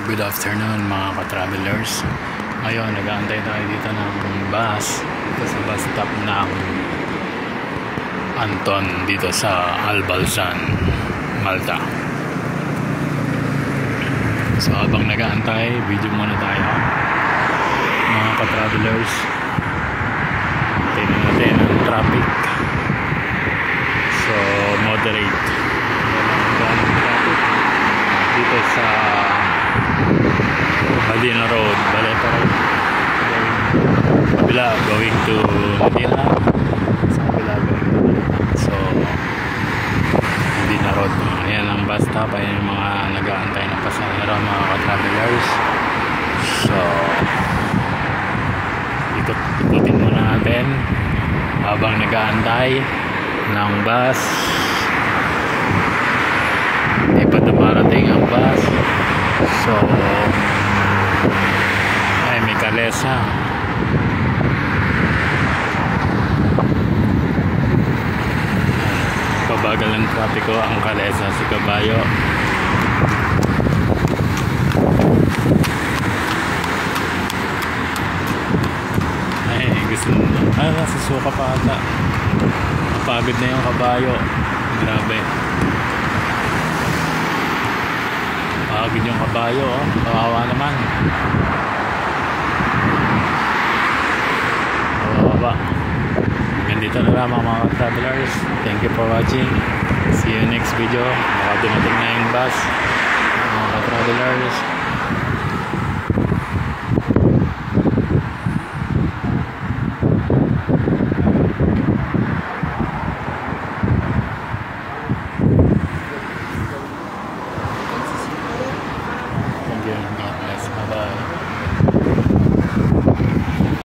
Good afternoon mga ka-travelers. Ngayon, nag-aantay tayo dito ng bus. Dito sa bus stop ng Anton dito sa Albalsan, Malta. So habang nag-aantay, video muna tayo mga ka-travelers. Tingnan natin ang traffic. So moderate. Walang traffic dito sa Medina Road, Baleta Road. Kabila going to Medina. Sa kabila going to Medina. So Medina Road. Ayan ang bus stop. Ayan yung mga nag-aantay na pasahero, mga ka-travelers. So ikutin muna natin habang nag-aantay ng bus. Hindi pa dumarating ang bus. So ay may kalesa. Pabagal ng trapiko ang kalesa si Caballo. Ay gusto na nasa suka pa ata. Napagod na yung Caballo. Grabe. Pagod yung Caballo, oh. Kawawa naman. Kawawa ba? Ganito na lang mga travelers. Thank you for watching. See you next video. Baka dumating na yung bus mga travelers. Thank you. God bless. Bye bye.